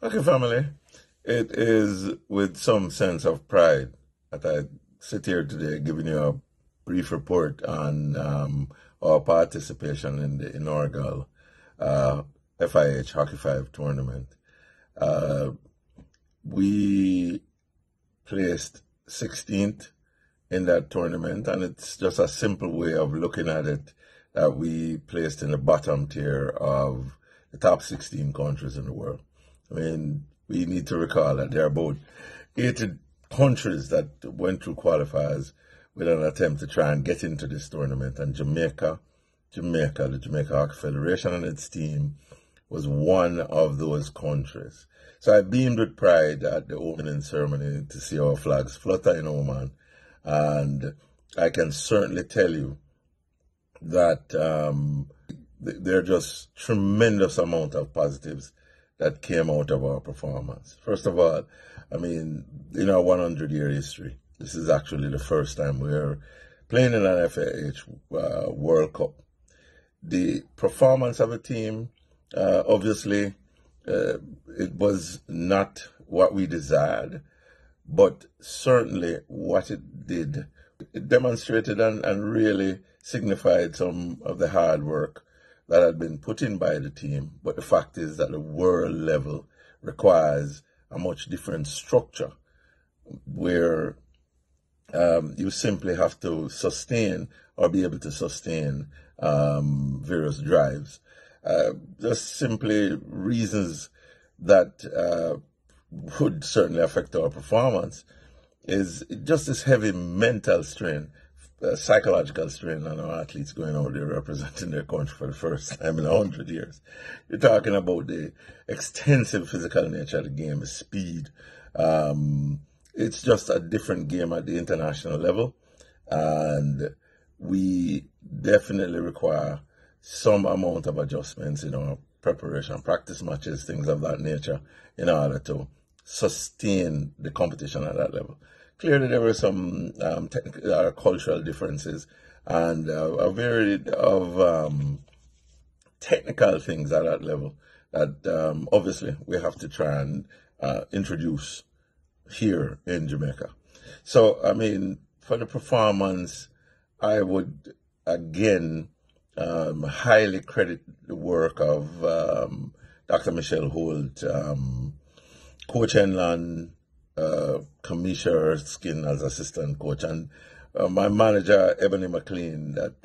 Okay, family. It is with some sense of pride that I sit here today giving you a brief report on our participation in the inaugural FIH Hockey 5 tournament. Uh, we placed 16th in that tournament, and it's just a simple way of looking at it that we placed in the bottom tier of the top 16 countries in the world. I mean, we need to recall that there are about 80 countries that went through qualifiers with an attempt to try and get into this tournament, and the Jamaica Hockey Federation and its team was one of those countries. So I beamed with pride at the opening ceremony to see our flags flutter in Oman, and I can certainly tell you that there are just tremendous amount of positives that came out of our performance. First of all, I mean, in our 100-year history, this is actually the first time we're playing in an FIH World Cup. The performance of a team, obviously, it was not what we desired, but certainly what it did, it demonstrated and really signified some of the hard work that had been put in by the team. But the fact is that the world level requires a much different structure where you simply have to sustain or be able to sustain various drives. Just simply reasons that would certainly affect our performance is just this heavy mental strain, psychological strain on our athletes going out there representing their country for the first time in 100 years. You're talking about the extensive physical nature of the game, the speed. It's just a different game at the international level, and we definitely require some amount of adjustments in our preparation, practice matches, things of that nature, in order to sustain the competition at that level. Clearly, there were some technical cultural differences and a variety of technical things at that level that obviously we have to try and introduce here in Jamaica. So, I mean, for the performance, I would again highly credit the work of Dr. Michelle Holt, Coach Enlan, Kamisha Skin as assistant coach, and my manager, Ebony McLean, that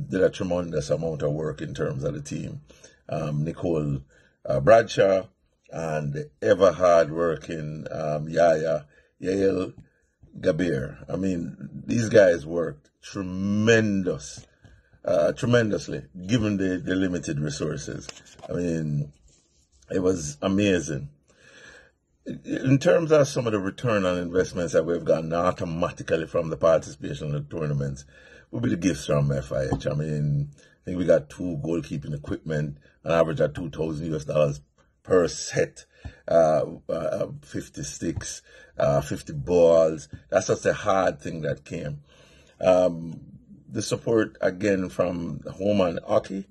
did a tremendous amount of work in terms of the team. Nicole Bradshaw, and the ever hard-working Yael Gabir. I mean, these guys worked tremendously, given the limited resources. I mean, it was amazing. In terms of some of the return on investments that we've gotten automatically from the participation in the tournaments, will be the gifts from FIH. I mean, I think we got 2 goalkeeping equipment, an average of $2,000 per set, 50 sticks, 50 balls. That's just a hard thing that came. The support, again, from Home and Hockey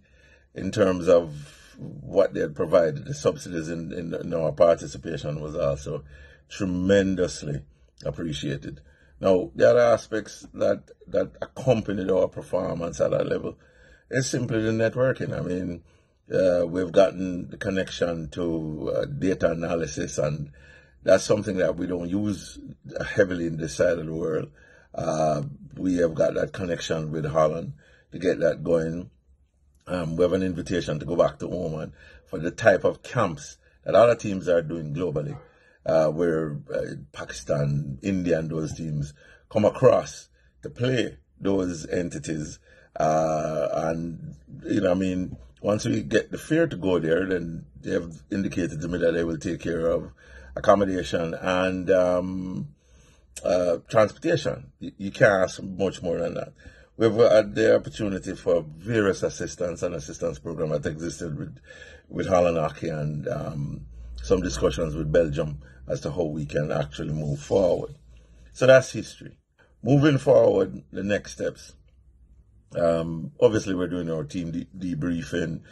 in terms of what they had provided, the subsidies in our participation was also tremendously appreciated. Now, the other aspects that accompanied our performance at that level is simply the networking. I mean, we've gotten the connection to data analysis, and that's something that we don't use heavily in this side of the world. We have got that connection with Holland to get that going. We have an invitation to go back to Oman for the type of camps that other teams are doing globally, where Pakistan, India, and those teams come across to play those entities. And, you know, I mean, once we get the fare to go there, then they have indicated to me that they will take care of accommodation and transportation. You can't ask much more than that. We've had the opportunity for various assistance program that existed with Holland Hockey, and some discussions with Belgium as to how we can actually move forward. So that's history. Moving forward, the next steps. Obviously, we're doing our team debriefing.